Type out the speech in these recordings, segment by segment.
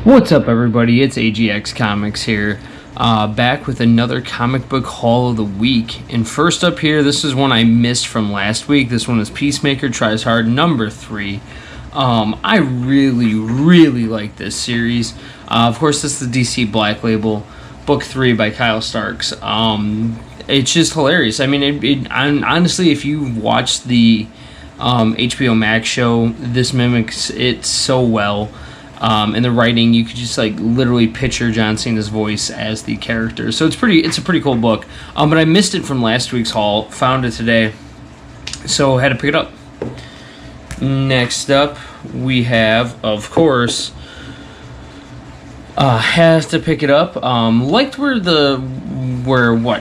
What's up, everybody? It's AGX Comics here, back with another comic book haul of the week. And first up here, this is one I missed from last week. This one is Peacemaker Tries Hard number 3. I really like this series. Of course, this is the DC Black Label, book 3 by Kyle Starks. It's just hilarious. I mean, honestly, if you watch the HBO Max show, this mimics it so well. In the writing, you could just like literally picture John Cena's voice as the character. So it's a pretty cool book. But I missed it from last week's haul. Found it today, so had to pick it up. Next up, we have, of course, has to pick it up. Liked where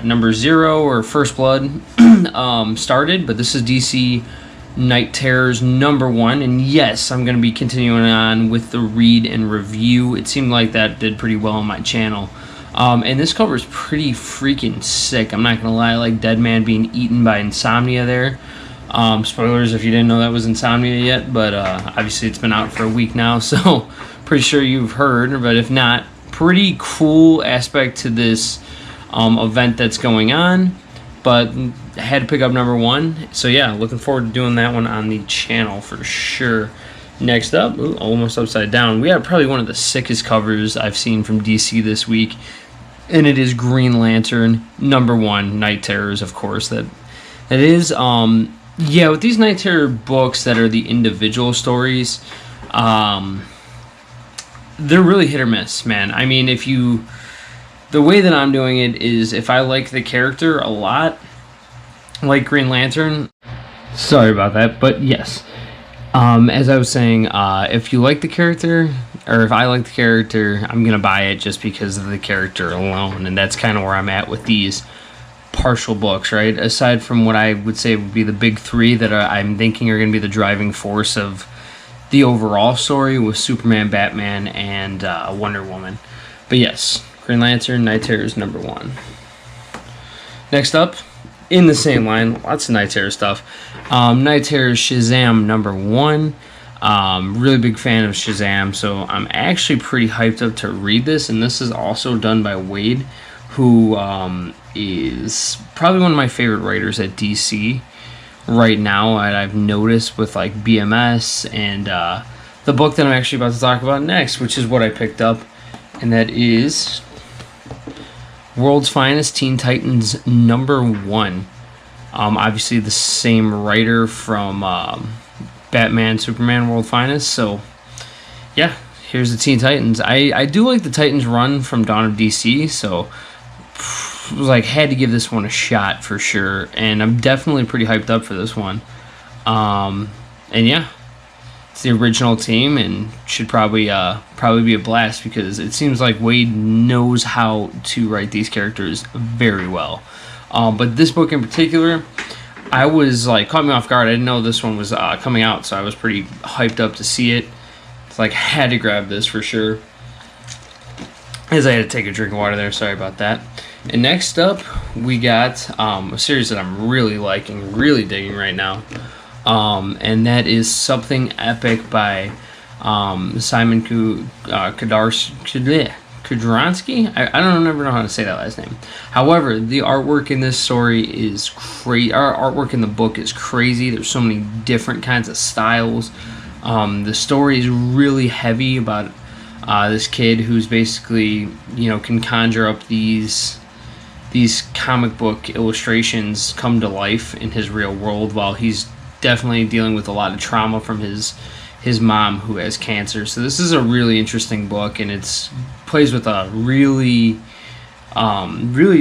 number 0 or First Blood started, but this is DC Night Terrors number 1, and yes, I'm going to be continuing on with the read and review. It seemed like that did pretty well on my channel. And this cover is pretty freaking sick. I'm not going to lie, like Dead Man being eaten by Insomnia there. Spoilers if you didn't know that was Insomnia yet, but obviously it's been out for a week now, so pretty sure you've heard, but if not, pretty cool aspect to this event that's going on. But I had to pick up number 1. So yeah, looking forward to doing that one on the channel for sure. Next up, almost upside down, we have probably one of the sickest covers I've seen from DC this week. And it is Green Lantern, number 1, Night Terrors, of course. That is, yeah, with these Night Terror books that are the individual stories, they're really hit or miss, man. I mean, the way that I'm doing it is if I like the character a lot, like Green Lantern, sorry about that, but yes, as I was saying, if you like the character, or if I like the character, I'm going to buy it just because of the character alone, and that's kind of where I'm at with these partial books, right? Aside from what I would say would be the big 3 that I'm thinking are going to be the driving force of the overall story with Superman, Batman, and Wonder Woman. But yes, Green Lantern, Night Terrors, number 1. Next up, in the same line, lots of Night Terror stuff. Night Terrors Shazam, number 1. Really big fan of Shazam, so I'm actually pretty hyped up to read this. And this is also done by Wade, who is probably one of my favorite writers at DC right now. I've noticed with like BMS and the book that I'm actually about to talk about next, which is what I picked up, and that is World's Finest Teen Titans number 1. Obviously the same writer from Batman, Superman, World's Finest. So yeah, here's the Teen Titans. I do like the Titans run from Dawn of DC, so had to give this one a shot for sure, and I'm definitely pretty hyped up for this one. And yeah, it's the original team and should probably be a blast, because it seems like Wade knows how to write these characters very well. But this book in particular, I was caught me off guard. I didn't know this one was coming out, so I was pretty hyped up to see it. It's had to grab this for sure. As I had to take a drink of water there, sorry about that. And next up, we got a series that I'm really liking, really digging right now. And that is Something Epic by Simon Kudranski. I don't ever know how to say that last name. However, the artwork in this story is crazy. Our artwork in the book is crazy. There's so many different kinds of styles. The story is really heavy about this kid who's basically, can conjure up these comic book illustrations come to life in his real world, while he's definitely dealing with a lot of trauma from his mom who has cancer. So this is a really interesting book, and it's plays with a really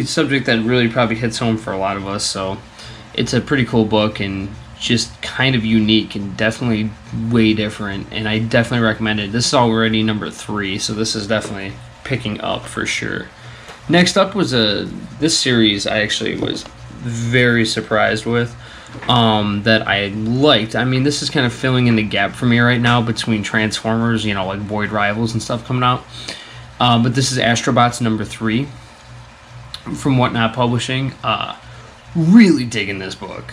subject that really probably hits home for a lot of us. So it's a pretty cool book and just kind of unique and definitely way different, and I definitely recommend it. This is already number 3, so this is definitely picking up for sure. Next up was this series I actually was very surprised with, that I liked. I mean, this is kind of filling in the gap for me right now between Transformers, like Void Rivals and stuff coming out. But this is Astrobots number 3 from Whatnot Publishing. Really digging this book.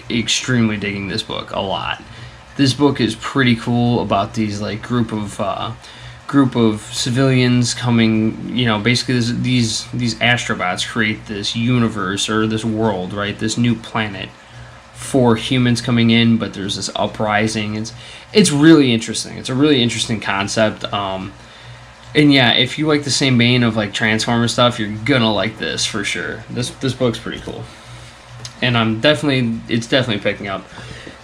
Extremely digging this book a lot. This book is pretty cool about these like group of civilians coming, basically these astrobots create this universe or this world, right? This new planet for humans coming in, but there's this uprising. It's really interesting. It's a really interesting concept. And yeah, if you like the same vein of like Transformer stuff, you're gonna like this for sure. This book's pretty cool, and it's definitely picking up.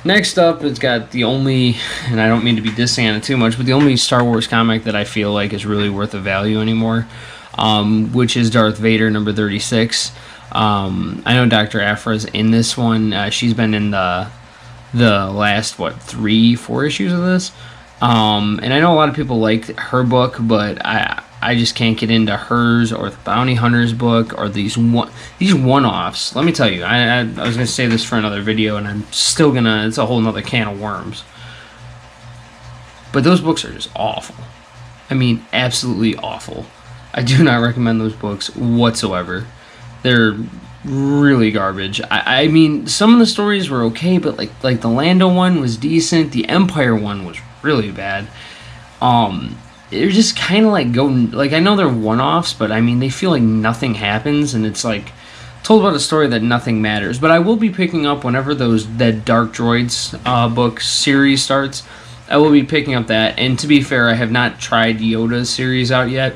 Next up, it's got the only, and I don't mean to be dissing on it too much, but the only Star Wars comic that I feel like is really worth a value anymore, which is Darth Vader number 36. I know Dr. Aphra's in this one. She's been in the last 3-4 issues of this. And I know a lot of people like her book, but I just can't get into hers or the Bounty Hunters book or these one-offs. Let me tell you, I was going to save this for another video, and I'm still going to, it's a whole nother can of worms. But those books are just awful. I mean, absolutely awful. I do not recommend those books whatsoever. They're really garbage. I mean, some of the stories were okay, but like the Lando one was decent. The Empire one was really bad. They're just kind of like I know they're one-offs, but I mean they feel like nothing happens, and it's like told about a story that nothing matters. But I will be picking up whenever that Dark Droids book series starts. I will be picking up that. And to be fair, I have not tried Yoda's series out yet.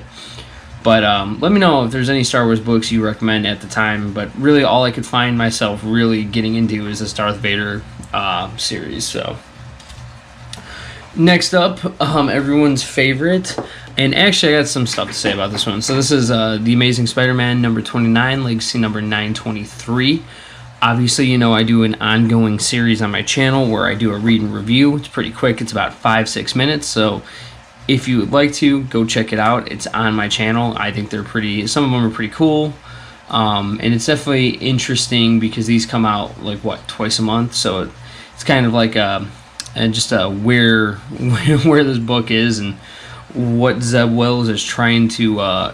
But let me know if there's any Star Wars books you recommend at the time. But really, all I could find myself really getting into is this Darth Vader series. So next up, everyone's favorite, and actually I got some stuff to say about this one. So this is The Amazing Spider-Man number 29, Legacy number 923. Obviously, I do an ongoing series on my channel where I do a read and review. It's pretty quick. It's about 5-6 minutes. So if you would like to, go check it out. It's on my channel. I think some of them are pretty cool. And it's definitely interesting because these come out twice a month. So it's kind of like where this book is and what Zeb Wells is trying to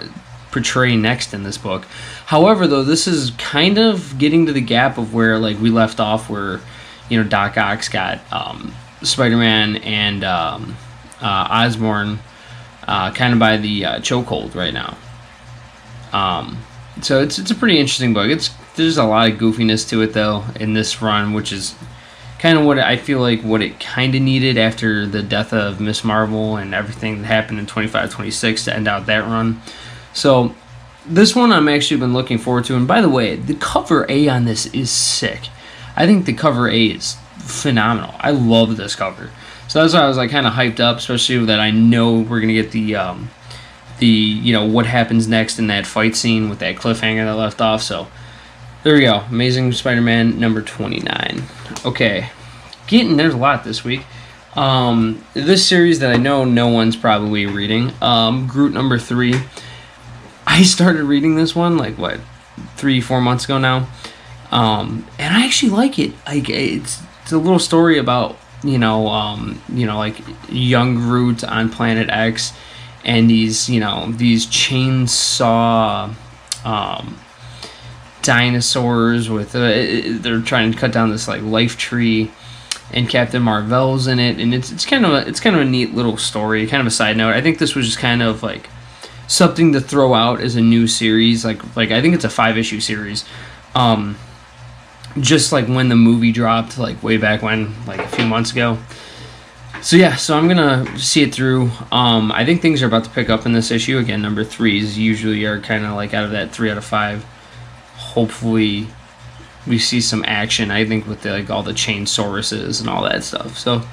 portray next in this book. However, though, this is kind of getting to the gap of where we left off, where Doc Ock got Spider-Man and Osborn kind of by the chokehold right now. So it's a pretty interesting book. There's a lot of goofiness to it though in this run, which is kind of what I feel like what it kind of needed after the death of Miss Marvel and everything that happened in 25-26 to end out that run. So this one I'm actually been looking forward to. And by the way, the cover A on this is sick. I think the cover A is phenomenal. I love this cover. So that's why I was kind of hyped up, especially that I know we're gonna get the what happens next in that fight scene with that cliffhanger that left off. So there we go. Amazing Spider-Man number 29. Okay, there's a lot this week. This series that I know no one's probably reading. Groot number 3. I started reading this one 3-4 months ago now, and I actually like it. It's a little story about young Groot on Planet X, and these chainsaw dinosaurs with they're trying to cut down this life tree, and Captain Marvel's in it, and it's kind of a neat little story. Kind of a side note. I think this was just kind of something to throw out as a new series. I think it's a 5-issue series. Just when the movie dropped, way back when, a few months ago. So yeah, so I'm gonna see it through. I think things are about to pick up in this issue. Again, number 3s usually are kind of out of that 3 out of 5. Hopefully, we see some action. I think with all the Chainsauruses and all that stuff. So,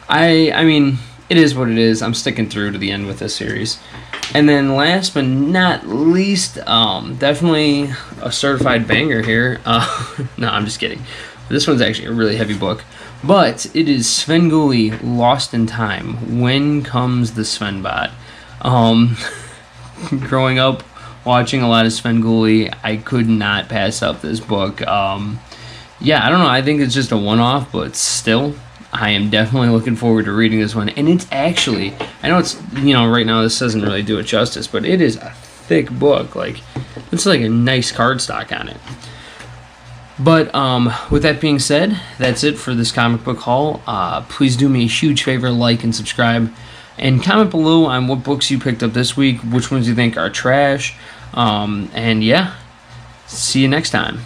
I mean, it is what it is. I'm sticking through to the end with this series. And then last but not least, definitely a certified banger here. No, I'm just kidding. This one's actually a really heavy book. But it is Svengoolie, Lost in Time. When comes the Svenbot? Growing up, watching a lot of Svengoolie, I could not pass up this book. Yeah, I don't know. I think it's just a one-off, but still, I am definitely looking forward to reading this one. And it's actually, I know it's, right now this doesn't really do it justice, but it is a thick book. It's a nice cardstock on it. But with that being said, that's it for this comic book haul. Please do me a huge favor, like and subscribe, and comment below on what books you picked up this week, which ones you think are trash, and yeah, see you next time.